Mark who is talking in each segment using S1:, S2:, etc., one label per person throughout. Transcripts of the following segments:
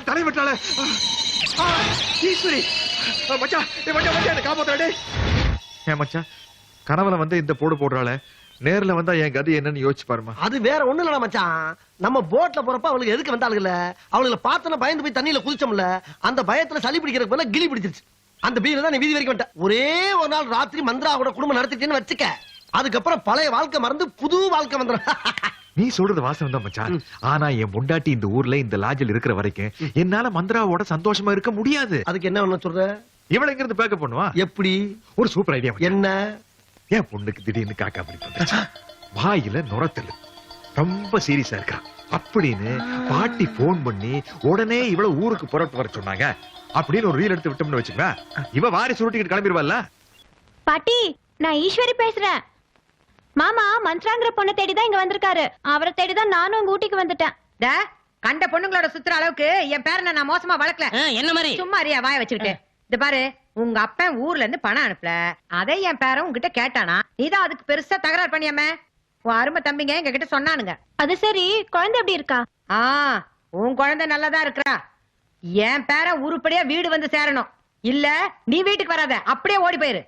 S1: தலை விட்டாள ஈஸ்வரி. மச்சான் என்ன காப்பாத்துறாடே. ஏன் மச்சான் கனவுல வந்து இந்த போடு போடுறாள, நேர்ல வந்தா என் கதி என்னன்னு யோசிச்சு பாருமா.
S2: அது வேற ஒண்ணு இல்லடா மச்சான், நம்ம போட்ல போறப்ப அவளுக்கு எதுக்கு வந்தாளுங்கல்ல, அவளுக்கு பார்த்தன பயந்து போய் தண்ணியில குதிச்சோம்ல, அந்த பயத்துல சளி பிடிக்கிறதுக்கு பதிலா கிளி பிடிச்சிருச்சு. அந்த பீல தான் நீ வீதி வரைக்கும் வந்துட்ட. ஒரே ஒரு நாள் ராத்திரி மந்திரா கூட குடும்பம் நடத்திட்டேன்னு வச்சுக்க, அதுக்கப்புறம் பழைய வாழ்க்கை மறந்து புது வாழ்க்கை வந்துடும்.
S1: நீ சொல்றது வாசம் தான் மச்சான். ஆனா என் பொண்டாட்டி இந்த ஊர்ல இந்த லாட்ஜில் இருக்கிற வரைக்கும் என்னால மந்திராவோட சந்தோஷமா இருக்க முடியாது.
S2: அதுக்கு என்ன ஒண்ணு சொல்ற?
S1: இவளை இங்க இருந்து பேக்கப் பண்ணுவா.
S2: எப்படி?
S1: ஒரு சூப்பர் ஐடியா.
S2: என்ன?
S1: என் பொண்ணுக்கு திடீர்னு காக்கா பிடிப்பா, வாயில நுரத்தல், ரொம்ப சீரியஸா இருக்கா அப்படின்னு பாட்டி போன் பண்ணி உடனே இவ்வளவு ஊருக்கு புறப்பட்டு வர சொன்னாங்க அப்படின்னு ஒரு ரீல் எடுத்து விட்டோம்னு வச்சுக்கா, இவ வாரி சுருட்டிக்கிட்டு கிளம்பிடுவாள்ல.
S3: பாட்டி, நான் ஈஸ்வரி பேசுறேன். மாமா மந்த்ராங்கிற பொண்ணை தேடிதான் இங்க வந்திருக்காரு. அவரை தேடிதான் நானும் உங்க ஊட்டிக்கு வந்துட்டேன்.
S4: கண்ட பொண்ணுங்களோட சுத்துற அளவுக்கு என் பேரனை நான் மோசமா வளர்க்கல.
S5: என்ன மாதிரி?
S4: சும்மா அறியா வாய வச்சுக்கிட்டு. இது பாரு, உங்க அப்பன் ஊர்ல இருந்து பணம் அனுப்பல, அதை என் பேரன் உங்ககிட்ட கேட்டானா, நீதான் அதுக்கு பெருசா தகராறு பண்ணியாம. உன் அருமை தம்பிங்க எங்க கிட்ட சொன்னானுங்க.
S3: அது சரி, குழந்தை எப்படி இருக்கா?
S4: உன் குழந்தை நல்லதா இருக்கா. என் பேரன் உருப்படியா வீடு வந்து சேரணும், இல்ல நீ வீட்டுக்கு வராத, அப்படியே ஓடி போயிரு.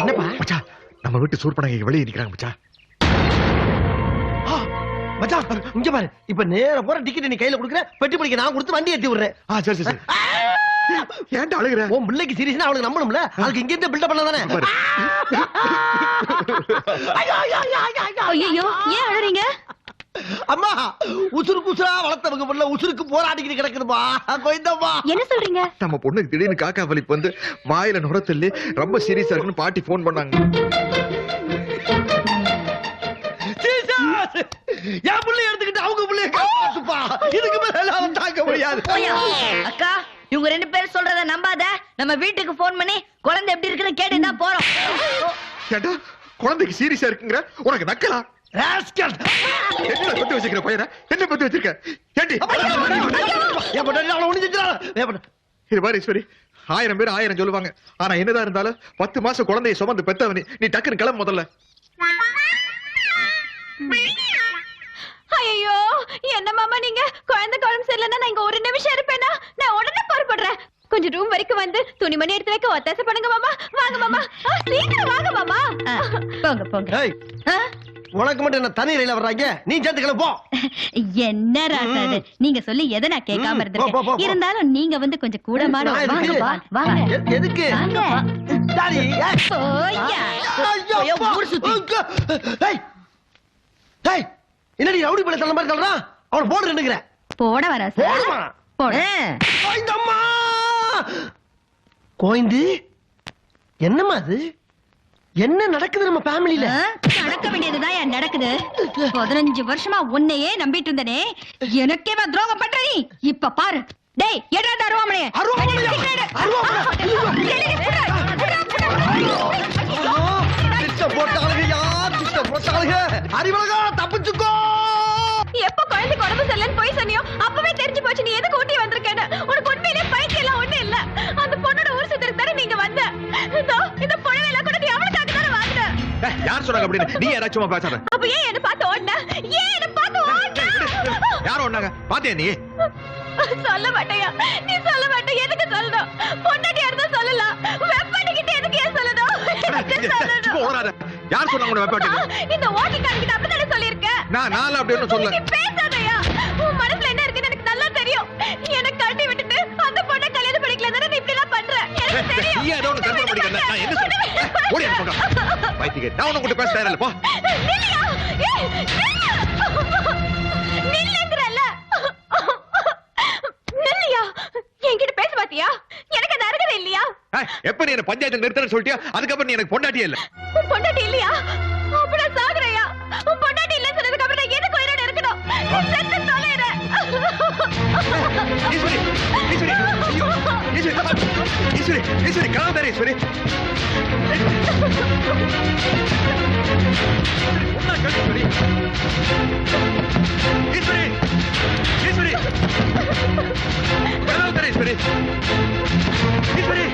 S1: என்னப்பா மச்சான், நம்ம வீட்டு சூர்பனங்க வெளியே நிக்கிறாங்க மச்சான்.
S2: மச்சான் இங்க பாரு, இப்ப நேரா போற டிக்கெட் நீ கையில குடுக்குற, பெட்டி படிக்க நான் கொடுத்து வண்டி ஏத்தி விடுறேன்.
S1: சரி சரி. ஏன்டா அழுகுற?
S2: உன் பிள்ளைக்கு சீரியஸ்னா அவளுக்கு நம்பணும்ல, அதுக்கு இங்க இருந்து பில்டப் பண்ணதானே.
S3: ஐயோ, ஏன் அழறீங்க?
S2: அம்மா, உசுருக்கு உசுரா வளர்த்தவங்க புள்ள உசுருக்கு போராடிக்கிட்டு கிடக்குதுப்பா. கோயிந்தம்மா,
S3: என்ன சொல்றீங்க?
S1: நம்ம பொண்ணுக்கு திடீர்னு காக்கா வலிப்பு வந்து வாயில நுரத்தள்ளி ரொம்ப சீரியஸா இருக்குன்னு பாட்டி போன் பண்ணாங்க.
S2: என் பிள்ளை எடுத்துக்கிட்டு அவங்க பிள்ளைய காப்பாத்துப்பா. இதுக்கு மேல தாங்க முடியாது.
S5: அக்கா, இவங்க ரெண்டு பேரும் சொல்றத நம்பாத. நம்ம வீட்டுக்கு போன் பண்ணி குழந்தை எப்படி இருக்குன்னு கேட்டுதான் போறோம்.
S1: கேட்டா குழந்தைக்கு சீரியஸா இருக்குங்கிற, உனக்கு நக்கலா? என்ன பத்தி வச்சிருக்க பையனா? என்ன பத்தி வச்சிருக்க? கேட்டி இது மாதிரி ஈஸ்வரி, 1000 பேர் 1000 சொல்லுவாங்க. ஆனா என்னதான் இருந்தாலும் 10 மாசம் குழந்தையை சுமந்து பெத்தவனி நீ டக்குன்னு கிளம்ப முதல்ல.
S3: ஐயோ, என்ன மாமா நீங்க? குழந்தை குழம்பு சரியில்லைன்னா நான் இங்க ஒரு நிமிஷம் இருப்பேனா? நான் உடனே புறப்படுறேன். கொஞ்சம் ரூம் வரைக்கும் வந்து துணிமணி எடுத்து வைக்க ஒத்தாசை பண்ணுங்க மாமா. வாங்க மாமா, சீக்கிரம் வாங்க மாமா.
S5: போங்க போங்க.
S2: உனக்கு மட்டும் என்ன தனி ரயில வர்றாங்க, நீ சேர்த்துக்கல போ.
S5: என்ன ராசாது, நீங்க சொல்லி எதை நான் கேட்காம இருந்திருக்கேன். இருந்தாலும் நீங்க வந்து கொஞ்சம் கூட மாட. வாங்க.
S2: எதுக்கு? என்னடி ரவுடி பிள்ளை சொல்ல மாதிரி சொல்றான்? அவன் போட நின்னுக்கிற.
S5: போட வரா சார். போட.
S2: கோயிந்தம்மா, கோயிந்து என்னம்மா அது? என்ன நடக்குது நம்ம ஃபேமிலில?
S5: நடக்க வேண்டியதுதான் நடக்குது. 15 வருஷமா உன்னையே நம்பிட்டு இருந்தனே, எனக்கே துரோகம் பண்ற நீ. இப்ப பாரு. டேய், எடாத அருவாமலையே.
S2: தப்பிச்சுக்கோ.
S3: எப்ப குழந்தைக்கு உடம்பு சரியில்லைன்னு போய் சொன்னியோ அப்பவே தெரிஞ்சு போச்சு நீ எதுக்கு ஊட்டி வந்திருக்கேன்னு. உனக்கு உண்மையிலே பைக்கு எல்லாம் ஒண்ணு இல்ல. அந்த பொண்ணோட ஊர் சுத்திருக்கு தானே நீங்க வந்த. இந்த புடவைலாம் கூட நீ அவளுக்காக தானே வாங்கின.
S1: யார் சொன்னாங்க அப்படின்னு? நீ யாராச்சும் பேசாத.
S3: அப்ப ஏன் என்ன பார்த்து ஓடுன? ஏன் என்ன பார்த்து ஓடுன?
S1: யார் ஓடுனாங்க? பாத்தியா நீ?
S3: சொல்ல மாட்டேயா? நீ சொல்ல மாட்டே. எதுக்கு சொல்லணும்? பொண்டாட்டியா இருந்தா சொல்லலாம். வெப்படிக்கிட்டு எதுக்கு ஏன் சொல்லணும்?
S1: யார் சொன்னாங்க வெப்பாட்டி?
S3: இந்த ஓட்டிக்காரங்கிட்ட அப்படிதானே சொல்லிருக்க.
S1: நான் அப்படி ஒண்ணும் சொல்ல.
S3: நீ பேசாதயா? உன் மனசுல என்ன இருக்குன்னு எனக்கு நல்லா தெரியும். எனக்கு கட்டி விட்டுட்டு அந்த பொண்ணை கல்யாணம் பண்ணிக்கல தானே நீ இப்படி எல்லாம் பண்ற. எனக்கு தெரியும்.
S1: நீ ஏதோ ஒன்னு கல்யாணம் பண்ணிக்கல. நான் என்ன சொல்றேன்? ஓடி அந்த பக்கம். பைத்தியே, நான் உன்னை கூட பேச தயாரில்ல. போ.
S3: நில்லையா? நில்லுங்கறல்ல. நில்லையா? என்கிட்ட பேச மாட்டியா? எனக்கு அது அருகதை இல்லையா?
S1: எப்ப நீ என்ன பஞ்சாயத்து நிறுத்தறன்னு சொல்லிட்டியா, அதுக்கப்புறம் நீ எனக்கு பொண்டாட்டியே இல்ல.
S3: உன் பொண்டாட்டி இல்லையா? அப்படி சாகுறையா? உன் பொண்டாட்டி இல்ல சொன்னதுக்கு அப்புறம் நான் எதுக்கு உயிரோட இருக்கணும்? நீ செத்து தொலைற.
S1: ஈஸ்வரி, ஈஸ்வரி, ஐயோ, ஈஸ்வரி, ஈஸ்வரி, காதரே ஈஸ்வரி. ஒண்ணா கேளு ஈஸ்வரி. ஈஸ்வரி, ஈஸ்வரி, காதரே ஈஸ்வரி. ஈஸ்வரி,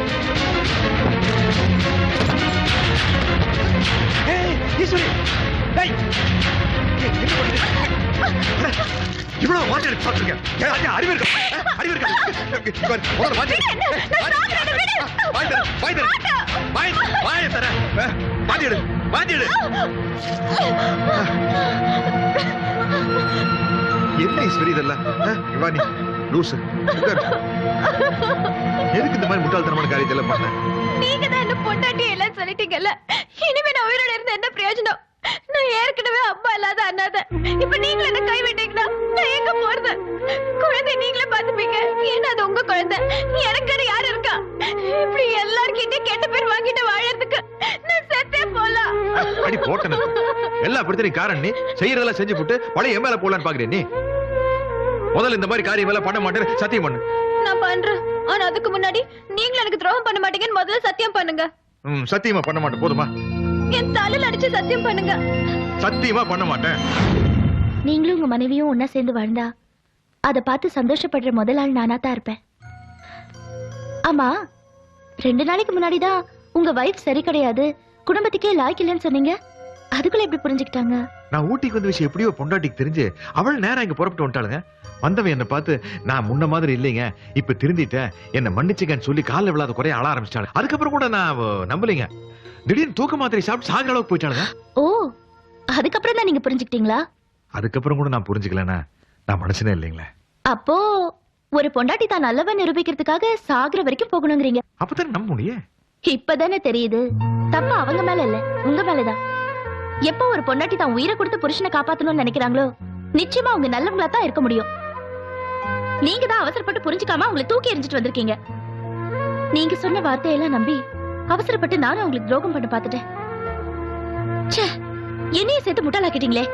S1: ஏய் ஈஸ்வரி, ஏய், என்ன பண்ணுறீங்க? இவ்வளவு வாந்தி எடுத்து சாப்பிட்டுருக்கேன். ஏன் அறிவு இருக்கா? அறிவு இருக்கா? முதல்ல வாந்தி எடு. வாயை தர. வாந்தி எடு. வாந்தி எடு. என்ன ஈஸ்வரி இதெல்லாம்? இவா நீ லூசு. உட்காரு. எதுக்கு இந்த மாதிரி முட்டாள்தனமான காரியத்தை எல்லாம் பண்ண?
S3: நீங்க தான் என்ன பொண்டாட்டி எல்லாம் சொல்லிட்டீங்கல்ல. இனிமே நான் உயிரோட இருந்து என்ன பிரயோஜனம்? நான் ஏற்கனவே அம்மா இல்லாத அண்ணாத. இப்ப நீங்களும் என்ன கைவிட்டீங்கன்னா நான் எங்க போறது? குழந்தை நீங்களே பாத்துப்பீங்க. ஏன்னா அது உங்க குழந்தை. எனக்கு யாரு இருக்கா? இப்படி எல்லார்கிட்டயும் கெட்ட பேர் வாங்கிட்டு வாழறதுக்கு நான் செத்தே போலாம்.
S1: அடி போட்டன. எல்லாம் அப்படித்தான் நீ காரணம். நீ செய்யறதெல்லாம் செஞ்சு போட்டு பழைய எம்எல்ஏ போலான்னு பாக்குறேன். நீ முதல்ல இந்த மாதிரி காரியம் எல்லாம் பண்ண மாட்டேன் சத்தியம் பண்ணு.
S3: நான் பண்றேன். ஆனா அதுக்கு முன்னாடி நீங்களும் எனக்கு துரோகம் பண்ண மாட்டீங்கன்னு முதல்ல சத்தியம் பண்ணுங்க.
S1: சத்தியமா பண்ண மாட்டேன். போதுமா?
S3: என் தலையில அடிச்சு சத்தியம் பண்ணுங்க.
S1: சத்தியமா பண்ண மாட்டேன்.
S6: நீங்களும் உங்க மனைவியும் ஒன்னா சேர்ந்து வாழ்ந்தா அத பார்த்து சந்தோஷப்படுற முதல் ஆள் நானா தான் இருப்பேன். ஆமா, 2 நாளைக்கு முன்னாடிதான் உங்க வைஃப் சரி கிடையாது, குடும்பத்துக்கே லாய்க்கு இல்லைன்னு சொன்னீங்க. அதுக்குள்ள எப்படி புரிஞ்சுக்கிட்டாங்க?
S1: நான் ஊட்டிக்கு வந்த விஷயம் எப்படியோ பொண்டாட்டிக்கு தெரிஞ்சு அவள் நேரம் இங்க புறப்பட்டு வந்துட்டாளுங்க. வந்தவன் என்ன பார்த்து நான் முன்ன மாதிரி இல்லைங்க, இப்ப திருந்திட்டேன், என்ன மன்னிச்சுக்கன்னு சொல்லி காலில் விழாத குறைய அழ ஆரம்பிச்சிட்டாள். அதுக்கப்புறம் கூட நான் நம்பலைங்க. திடீர்னு தூக்க மாத்திரை சாப்பிட்டு சாகிற அளவுக்கு போயிட்டாளுங்க.
S6: ஓ, அதுக்கப்புறம் தான் நீங்க புரிஞ்சுக்கிட்டீங்களா?
S1: அதுக்கப்புறம் கூட நான் புரிஞ்சுக்கலன்னா நான் மனுஷனே இல்லைங்களே.
S6: அப்போ ஒரு பொண்டாட்டி தான் நல்லவன் நிரூபிக்கிறதுக்காக சாகுற வரைக்கும் போகணுங்கிறீங்க.
S1: அப்பதானே நம்ப முடியும்.
S6: இப்பதானே தெரியுது தப்பு அவங்க மேல இல்ல, உங்க மேலதான். எப்போ ஒரு பொண்டாட்டி தான் உயிரை கொடுத்து புருஷனை காப்பாத்தணும்னு நினைக்கிறாங்களோ நிச்சயமா அவங்க நல்லவங்களா தான் இருக்க முடியும். நீங்க தான் அவசரப்பட்டு புரிஞ்சுக்காம அவங்களை தூக்கி எறிஞ்சிட்டு வந்திருக்கீங்க. நீங்க சொன்ன வார்த்தையெல்லாம் நம்பி அவசரப்பட்டு நானும் அவங்களுக்கு துரோகம் பண்ண பாத்துட்டேன். என்னைய சேர்த்து முட்டாளாக்கிட்டீங்களே.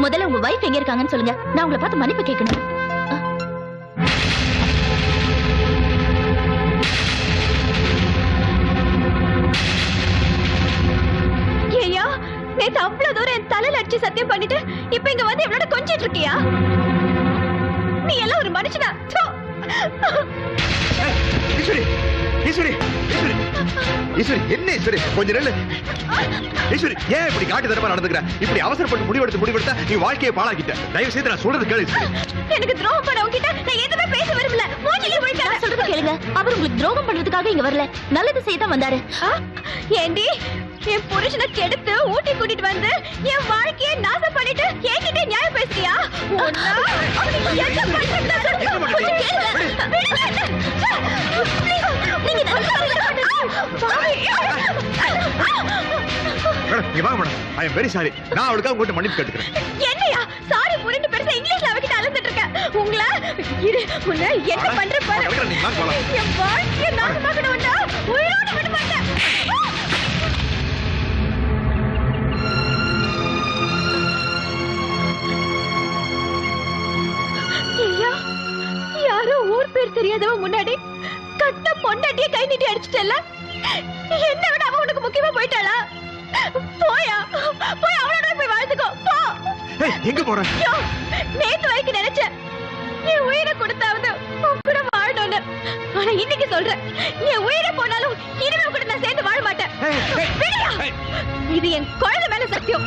S6: முதல்ல உங்க வைஃப் எங்க இருக்காங்கன்னு சொல்லுங்க, நான் உங்களை பார்த்து மன்னிப்பு கேட்கணும்.
S3: ஏய்யா, நேத்து அவ்வளவு தூரம் என் தலையில அடிச்சு சத்தியம் பண்ணிட்டு இப்ப இங்க வந்து எவ்வளவு கொஞ்சிட்டு இருக்கியா? நீ எல்லாம் ஒரு மனுஷனா?
S1: ஈஸ்வரி, ஈஸ்வரி, ஈஸ்வரி, ஈஸ்வரி, என்ன ஈஸ்வரி? கொஞ்சம் நெல்லு. ஈஸ்வரி, ஏன் இப்படி காட்டு தரமா நடந்துக்கிற? இப்படி அவசரப்பட்டு முடிவெடுத்தா நீ வாழ்க்கையை பாழாக்கிட்ட. தயவு செய்து நான் சொல்றது கேளு.
S3: எனக்கு துரோகம் பண்ண உங்ககிட்ட நான் எதுவுமே பேச விரும்பல. மூஞ்சிலே முழிக்காத.
S6: சொல்றது கேளுங்க. அவர் உங்களுக்கு துரோகம் பண்றதுக்காக இங்க வரல, நல்லது செய்ய தான் வந்தாரு.
S3: ஏண்டி, என் புருஷனை கெடுத்து ஊட்டி கூட்டிட்டு வந்து என் வாழ்க்கையை நாசம் பண்ணிட்டு என்கிட்ட நியாயம் பேசுறியா?
S1: I am very sorry. நான் அவளுக்காக உங்ககிட்ட மன்னிப்பு கேட்டுக்கிறேன்.
S3: என்னையா சாரி புரிந்து பெருசா இங்கிலீஷ்ல அவகிட்ட அலந்துட்டு இருக்க. உங்களை உன்னை என்ன பண்ற பாரு. என் வாழ்க்கையை நாசமாக்கணும்னா உயிரோட விட மாட்டேன். ஐயா, யாரோ ஊர் பேர் தெரியாதவ முன்னாடி கட்ட பொண்டாட்டிய கை நீட்டி அடிச்சிட்டல. என்ன விட அவ உனக்கு முக்கியமா போயிட்டாளா? போயா, போய் அவளோட போய் வாழ்ந்துக்கோ. போ.
S1: எங்க போற?
S3: நேத்து வரைக்கும் நினைச்சேன் என் உயிரை கொடுத்தாவது உன் கூட வாழணும்னு. ஆனா இன்னைக்கு சொல்றேன், என் உயிரை போனாலும் இனிமே கூட நான் சேர்ந்து வாழ மாட்டேன். விடுயா. இது என் குழந்தை மேல சத்தியம்.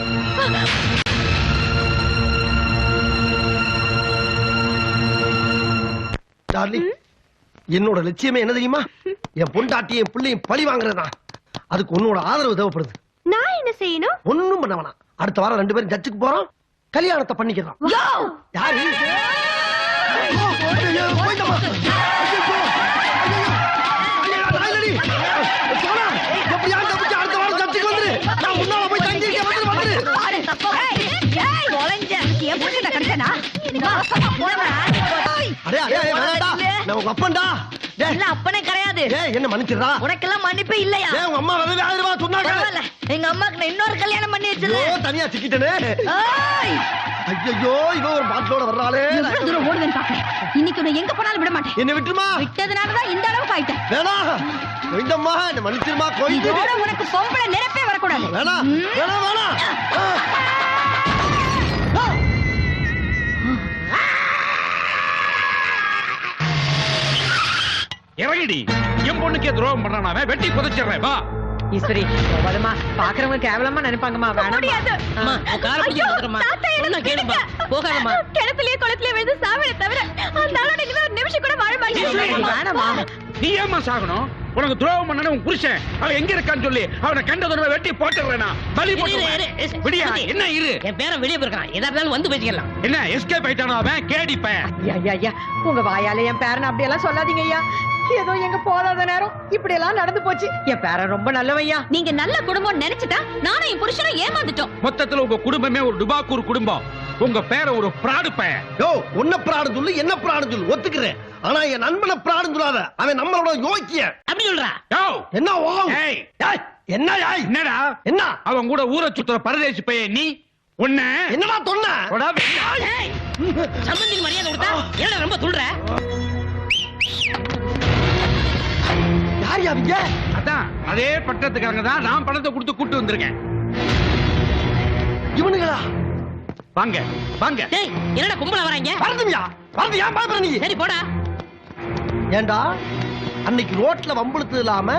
S2: டார்லிங், என்னோட லட்சியமே என்ன தெரியுமா? என் பொண்டாட்டியும் பிள்ளையும் பழி வாங்குறதுதான். அதுக்கு உன்னோட ஆதரவு தேவைப்படுது.
S3: நான் என்ன செய்யணும்?
S2: ஒண்ணும் பண்ண வேணாம். அடுத்த வாரம் 2 பேரும் ஜட்ஜுக்கு போறோம், கல்யாணத்தை பண்ணிக்கலாம். யாரு? ஐயோ, போயிட்டமா. ஐயோ, நாயிலடி. சோனா, எப்படியாவது தப்பிச்சு அடுத்த வாரம் ஜட்ஜுக்கு வந்துரு. நான் முன்னால போய் தங்கி இருக்கேன். வந்துரு. அடே அடே வேணாடா, நான் உங்க அப்பன்டா.
S4: இல்ல அப்பனே கிடையாது.
S2: என்ன மன்னிச்சிடுறா.
S4: உனக்கெல்லாம் மன்னிப்பே இல்லையா?
S2: உங்க அம்மா வந்து 1000 ரூபாய் சொன்னாங்க.
S4: எங்க அம்மாக்கு நான் இன்னொரு கல்யாணம் பண்ணி வச்சிருக்கேன்.
S2: தனியா சிக்கிட்டனே. ஐயோ, இவ ஒரு பாட்டோட வர்றாளே.
S5: எவ்வளவு தூரம் ஓடுவேன்னு பாக்குறேன். இன்னைக்கு உன்னை எங்க போனாலும் விட மாட்டேன்.
S2: என்ன விட்டுமா?
S5: விட்டதுனாலதான் இந்த அளவுக்கு ஆயிட்டேன்.
S2: வேணா கோயிந்தம்மா, என்ன மன்னிச்சிருமா. கோயிந்து
S5: இதோட உனக்கு பொம்பளை நிரப்பே வரக்கூடாது.
S2: வேணா வேணா வேணா.
S7: இறங்கிடி. என் பொண்ணுக்கே துரோகம் பண்றானாவே வெட்டி புதைச்சிடுறேன். வா.
S4: ஈஸ்வரி போகாதம்மா, பாக்குறவங்க கேவலமா நினைப்பாங்கம்மா, வேணாம்.
S3: முடியாது.
S7: அம்மா, உன் காலை பிடிச்சு
S3: ஐயோ,
S7: இழுத்துறேம்மா.
S3: தாத்தா, எனக்கு
S7: சொன்னா கேளும்மா.
S3: விடுங்க.
S7: போகாதம்மா.
S3: கிணத்துலயே குளத்துலயே விழுந்து சாவலை தவிர அந்த ஆளோட இனிமே ஒரு நிமிஷம் கூட வாழ மாட்டேன்.
S4: வேணாமா.
S8: நீ ஏமா சாகணும்? உனக்கு துரோகம் பண்ணன உன் புருஷன் அவன் எங்க இருக்கான்னு சொல்லி அவனை கண்ட தடவை வெட்டி போட்டுறேனா? பலி போட்டு விடியா? என்ன இரு,
S7: என் பேரன் வெளியே போயிருக்கான், எதா இருந்தாலும் வந்து பேசிக்கலாம்.
S8: என்ன எஸ்கேப் ஆயிட்டானோ அவன்? கேடிப்பேன்.
S4: ஐயா உங்க வாயால என் பேரன் அப்படி எல்லாம் சொல்லாதீங்க ஐயா. ஏதோ எங்க போதாத நேரம் இப்படி எல்லாம் நடந்து போச்சு. என் பேரன் ரொம்ப நல்லவையா.
S5: நீங்க நல்ல குடும்பம் நினைச்சுட்டா நானும் என் புருஷனும் ஏமாந்துட்டோம்.
S8: மொத்தத்துல உங்க குடும்பமே ஒரு டுபாக்கூர் குடும்பம். உங்க பேர ஒரு பிராடு பையன்.
S2: யோ, உன்ன பிராடு சொல்லு, என்ன பிராடு சொல்லு, ஒத்துக்கிறேன். ஆனா என் நண்பனை பிராடு சொல்லாத, அவன் நம்மளோட யோக்கிய.
S7: அப்படி சொல்றா?
S8: யோவ்,
S2: என்ன ஓ?
S8: ஏய்,
S2: ஏய், என்ன ஏய்?
S8: என்னடா
S2: என்ன
S8: அவன் கூட ஊரை சுத்துற பரதேசி பையன் நீ? உன்ன
S2: என்னடா சொன்ன?
S7: ஏய், சம்பந்திக்கு மரியாதை கொடுத்தா ஏடா ரொம்ப சொல்ற?
S2: யார் அவங்க?
S8: அதான் அதே பட்டத்துக்காரங்க தான் நான் பணத்தை கொடுத்து கூட்டு வந்திருக்கேன்.
S2: இவனுங்களா?
S8: வாங்க வாங்க.
S7: டேய், என்னடா கும்பல வராங்க?
S2: வரதுமியா? வரது ஏன் பாக்குற நீ?
S7: சரி போடா.
S2: ஏண்டா அன்னைக்கு ரோட்ல வம்புழுத்து இல்லாம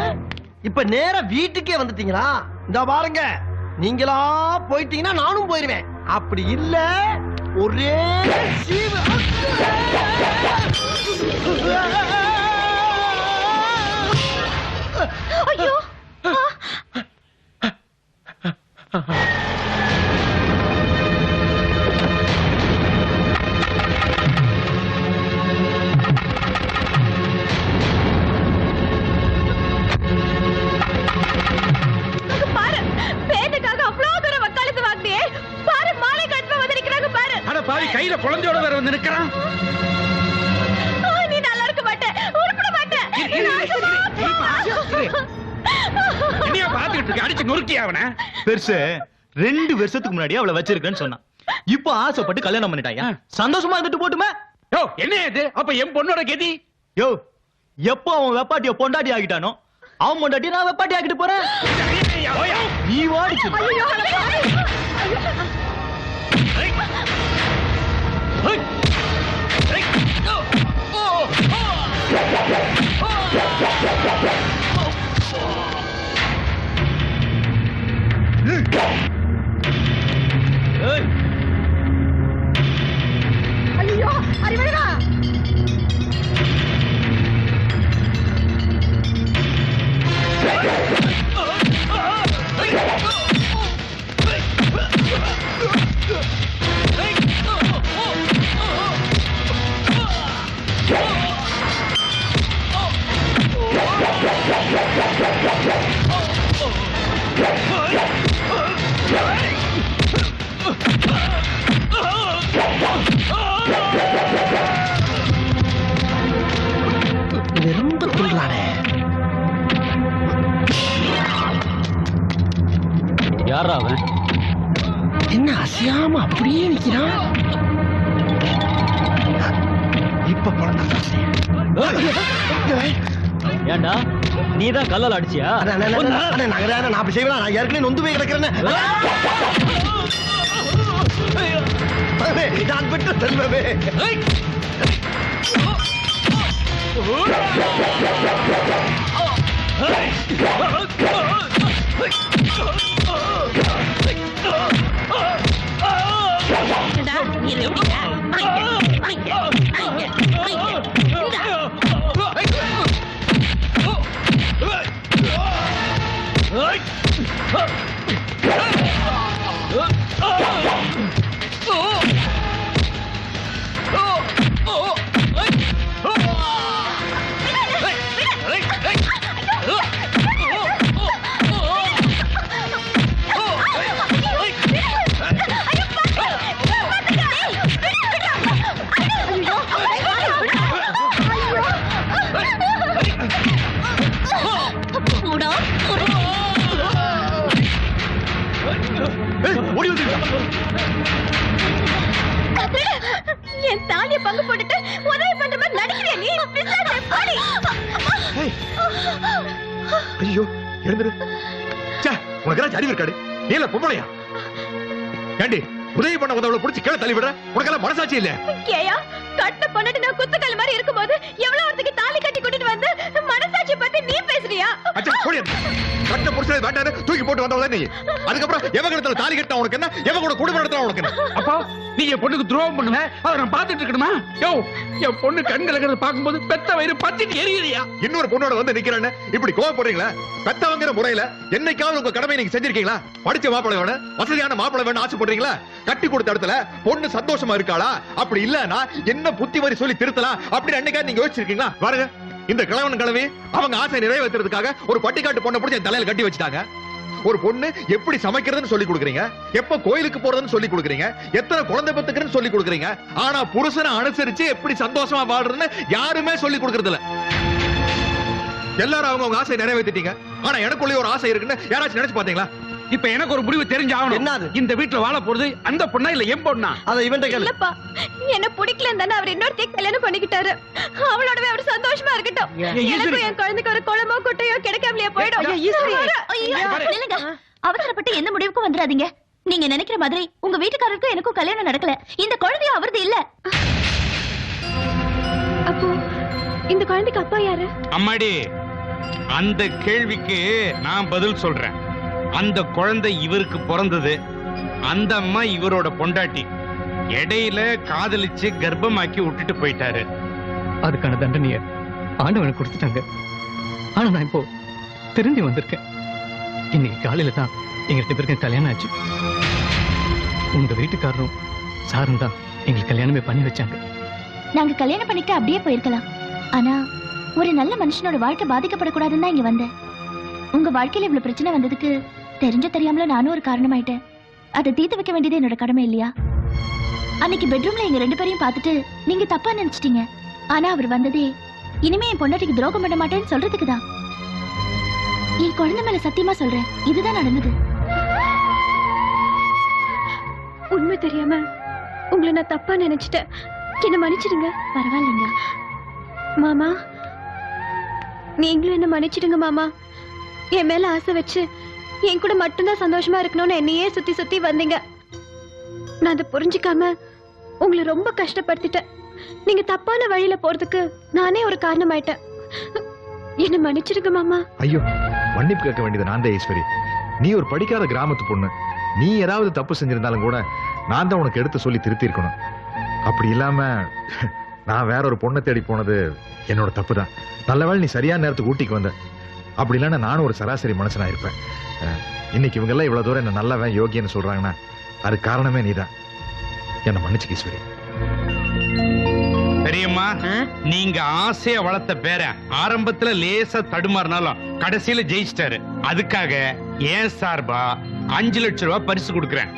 S2: இப்ப நேரா வீட்டுக்கே வந்துட்டீங்களா? இந்த பாருங்க, நீங்களா போயிட்டீங்கன்னா நானும் போயிருவேன். அப்படி இல்ல ஒரே சீவு.
S3: ஐயோ, பாரு, பேட்டுக்காக அவ்வளவு தூரம் வக்காலத்து வாங்கியே பாரு, மாலை கட்டுவ வந்து நிக்கிறாங்க பாரு.
S8: அட பாவி, கையில குழந்தையோட வேற வந்து நிக்கிறான்.
S3: நீ நல்லா இருக்க மாட்டே, உருப்பட மாட்டே.
S8: என்னையா பாத்துக்கிட்டு இருக்க? அடிச்சு நொறுக்கியா அவன?
S9: பெருசு 2 வருஷத்துக்கு முன்னாடி அவளை வச்சிருக்கேன்னு சொன்னான். இப்போ ஆசைப்பட்டு கல்யாணம் பண்ணிட்டாயா? சந்தோஷமா இருந்துட்டு போட்டுமே.
S8: யோ, என்ன இது? அப்ப என் பொண்ணோட கதி?
S9: யோ, எப்போ அவன் வெப்பாட்டிய பொண்டாட்டி ஆகிட்டானோ அவன் பொண்டாட்டி நான் வெப்பாட்டி ஆகிட்டு போறேன். நீ வாடிச்சு.
S4: ஐயோ, அறிவழகா.
S2: ரொம்ப துள்ளானே.
S9: யாரா அவன்?
S2: என்ன அசையாம அப்படியே நிக்கிறான்? இப்ப
S9: ஏண்டா நீதான் கல்லால் அடிச்சியா?
S2: நான் அப்படி செய்வேன். நான் ஏற்கனவே நொந்து போய் கிடக்கிறேன்னு. நான் பெற்ற செல்வமே.
S7: ஏண்டா, நீ எப்படிடா? வாங்க, வாங்க, வாங்க. இந்தா.
S9: ஓடி வந்து
S3: என் தாலியை பங்கு போட்டுட்டு உதவி பண்ற மாதிரி நடிக்கிறியா நீ? பிசாசே, போடி.
S1: ஐயோ, எழுந்துரு. ச்சே, உனக்கு அறிவு இருக்காடு? நீ இல்ல பொம்பளையா? ஏண்டி உதவி பண்ண உதவளை புடிச்சு கீழே தள்ளி விடுற? உனக்கெல்லாம் மனசாட்சி இல்ல?
S3: கேயா, கட்ட பொண்ணுட்டு நான் குத்துக்கல் மாதிரி இருக்கும்போது எவ்வளவு ஒருத்துக்கு தாலி கட்டி கூட்டிட்டு வந்து மனசாட்சி குழந்தைய பத்தி நீ பேசுறியா?
S1: அச்சா போடி கட்ட புருஷனை வேண்டாரு தூக்கி போட்டு வந்தவளே நீ. அதுக்கப்புறம் எவகடத்துல தாலி கட்ட உனக்கு என்ன, எவகோட குடும்பம் நடத்த உனக்கு என்ன?
S8: அப்பா நீ என் பொண்ணுக்கு துரோகம் பண்ணுவ, அதை நான் பார்த்துட்டு இருக்கணுமா? யோ என் பொண்ணு கண் கலக்கிறத பார்க்கும்போது பெத்த வயிறு பத்திட்டு எரியுறியா?
S1: இன்னொரு பொண்ணோட வந்து நிக்கிறேன்னு இப்படி கோவப்படுறீங்களா? பெத்தவங்கிற முறையில என்னைக்காவது உங்க கடமை நீங்க செஞ்சிருக்கீங்களா? படிச்ச மாப்பிள்ளை வேணும், வசதியான மாப்பிள்ளை வேணும் ஆசைப்படுறீங்களா? கட்டி கொடுத்த இடத்துல பொண்ணு சந்தோஷமா இருக்காளா? அப்படி இல்லன்னா என்ன புத்தி வரி சொல்லி திருத்தலாம் அப்படி அன்னைக்காவது நீங்க யோசிச்சிருக்கீங்களா? பாருங்க, இந்த கிழவன் கிழவி அவங்க ஆசை நிறைவேற்றுறதுக்காக ஒரு பட்டிக்காட்டு பொண்ணை பிடிச்சி என் தலையில கட்டி வச்சுட்டாங்க. ஒரு பொண்ணு எப்படி சமைக்கிறதுன்னு சொல்லி கொடுக்குறீங்க, எப்ப கோயிலுக்கு போறதுன்னு சொல்லி கொடுக்குறீங்க, எத்தனை குழந்தை பெத்துக்கிறதுன்னு சொல்லி கொடுக்குறீங்க. ஆனா புருஷனை அனுசரிச்சு எப்படி சந்தோஷமா வாழ்றதுன்னு யாருமே சொல்லி கொடுக்கறது இல்ல. எல்லாரும் அவங்க ஆசை நிறைவேற்றிட்டீங்க. ஆனா எனக்குள்ளே ஒரு ஆசை இருக்குன்னு யாராச்சும் நினைச்சு பாத்தீங்களா?
S8: இப்ப எனக்கு ஒரு முடிவு தெரிஞ்சாகணும்.
S2: என்னது?
S8: இந்த வீட்டுல வாழ போறது அந்த பொண்ணா இல்ல என் பொண்ணா?
S2: அத இவன்ட்ட கேளு.
S3: இல்லப்பா, என்ன பிடிக்கலன்னு தானே அவர் இன்னொருத்தையும் கல்யாணம் பண்ணிக்கிட்டாரு. அவளோடவே அவர் சந்தோஷமா இருக்கட்டும். எனக்கும் என் குழந்தைக்கு ஒரு குளமோ குட்டையோ கிடைக்காமலே போயிடும்.
S6: நில்லுங்க. அவசரப்பட்டு எந்த முடிவுக்கும் வந்துடாதீங்க. நீங்க நினைக்கிற மாதிரி உங்க வீட்டுக்காரருக்கும் எனக்கும் கல்யாணம் நடக்கல. இந்த குழந்தையும் அவரது இல்ல.
S3: அப்போ இந்த குழந்தைக்கு அப்பா யாரு?
S10: அம்மாடி, அந்த கேள்விக்கு நான் பதில் சொல்றேன். அந்த குழந்தை இவருக்கு பிறந்தது. அந்த அம்மா இவரோட பொண்டாட்டி. இடையில காதலிச்சு கர்ப்பமாக்கி விட்டுட்டு போயிட்டாரு.
S9: அதுக்கான தண்டனைய ஆண்டவனுக்கு கொடுத்துட்டாங்க. ஆனா நான் இப்போ திரும்பி வந்திருக்கேன். இன்னைக்கு காலையில தான் எங்க 2 பேருக்கு கல்யாணம் ஆச்சு. உங்க வீட்டுக்காரரும் சாரும் தான் எங்களுக்கு கல்யாணமே பண்ணி வச்சாங்க.
S6: நாங்க கல்யாணம் பண்ணிக்க அப்படியே போயிருக்கலாம். ஆனா ஒரு நல்ல மனுஷனோட வாழ்க்கை பாதிக்கப்படக்கூடாதுன்னு தான் இங்க வந்தேன். உங்க வாழ்க்கையில இவ்வளவு பிரச்சனை வந்ததுக்கு தெரிஞ்ச தெரியாமல நானும் ஒரு காரணமாயிட்டேன். அதை தீர்த்து வைக்க வேண்டியது என்னோட கடமை இல்லையா? அன்னைக்கு பெட்ரூம்ல எங்க 2 பேரையும் பார்த்துட்டு நீங்க தப்பா நினைச்சிட்டீங்க. ஆனா அவர் வந்ததே இனிமே என் பொண்டாட்டிக்கு துரோகம் பண்ண மாட்டேன்னு சொல்றதுக்கு தான். என் குழந்தை மேல சத்தியமா சொல்றேன், இதுதான் நடந்தது.
S3: உண்மை தெரியாம உங்களை நான் தப்பா நினைச்சிட்டேன். என்ன மன்னிச்சிடுங்க.
S6: பரவாயில்லைங்க
S3: மாமா, நீங்களும் என்ன மன்னிச்சிடுங்க மாமா. என் மேல ஆசை வச்சு என் கூட மட்டும்தான் சந்தோஷமா இருக்கணும்னு என்னையே சுத்தி சுத்தி வந்தீங்க. நான் அதை புரிஞ்சுக்காம உங்களை ரொம்ப கஷ்டப்படுத்திட்டேன். நீங்க தப்பான வழியில போறதுக்கு நானே ஒரு காரணமாயிட்டேன். என்ன மன்னிச்சிடுங்க மாமா.
S1: ஐயோ, மன்னிப்பு கேட்க வேண்டியது நான் தான் ஈஸ்வரி. நீ ஒரு படிக்காத கிராமத்து பொண்ணு. நீ ஏதாவது தப்பு செஞ்சிருந்தாலும் கூட நான் தான் உனக்கு எடுத்து சொல்லி திருத்தி இருக்கணும். அப்படி இல்லாம நான் வேற ஒரு பொண்ணை தேடி போனது என்னோட தப்பு தான். நல்லவேளை நீ சரியான நேரத்துக்கு ஊட்டிக்கு வந்த. அப்படி இல்லைன்னா நானும் ஒரு சராசரி மனுஷனா இருப்பேன். இன்னைக்கு இவங்க எல்லாம் இவ்வளவு தூரம் என்ன நல்லவன் யோகியன்னு சொல்றாங்கன்னா அது காரணமே நீதான். என்ன மன்னிச்சு ஈஸ்வரி.
S10: தெரியுமா, நீங்க ஆசைய வளர்த்த பேர ஆரம்பத்துல லேசா தடுமாறினாலும் கடைசியில ஜெயிச்சிட்டாரு. அதுக்காக ஏன் சார்பா 5 லட்சம் ரூபாய் பரிசு கொடுக்கறேன்.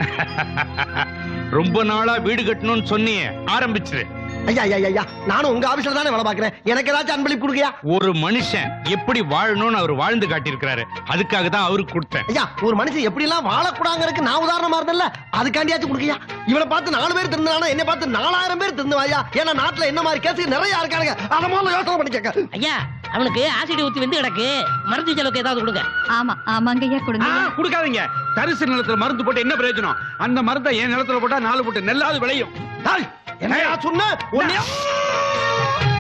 S10: ரொம்ப நாளா வீடு கட்டணும்னு சொன்னியே, ஆரம்பிச்சிரு.
S2: ஐயா ஐயா ஐயா, நானும் உங்க ஆபீஸ்ல தானே வேலை பாக்குறேன். எனக்கு ஏதாச்சும் அன்பளிப்பு கொடுங்கயா.
S10: ஒரு மனுஷன் எப்படி வாழணும்னு அவர் வாழ்ந்து காட்டியிருக்கிறாரு. அதுக்காக தான் அவருக்கு கொடுத்தேன்.
S2: ஐயா, ஒரு மனுஷன் எப்படி எல்லாம் வாழக்கூடாங்கிறதுக்கு நான் உதாரணமா இருந்தேன்ல, அதுக்காண்டியாச்சும் கொடுங்கயா. இவனை பார்த்து 4 பேர் திருந்தானா, என்ன பார்த்து 4000 பேர் திருந்துவாயா? ஏன்னா நாட்டுல என்ன மாதிரி கேஸ் நிறைய இருக்கானுங்க. அத முதல்ல யோசனை பண்ணி கேட்க.
S7: ஐயா, அவனுக்கு ஆசிட் ஊத்தி வந்து கிடக்கு. மருந்து செலவுக்கு ஏதாவது கொடுங்க.
S5: ஆமா ஆமாங்க ஐயா, கொடுங்க.
S8: கொடுக்காதீங்க. தரிசு நிலத்துல மருந்து போட்டு என்ன பிரயோஜனம்? அந்த மருந்தை என் நிலத்துல போட்டா 4 போட்டு நெல்லாவது விளையும்.
S2: என்னையா சொன்ன?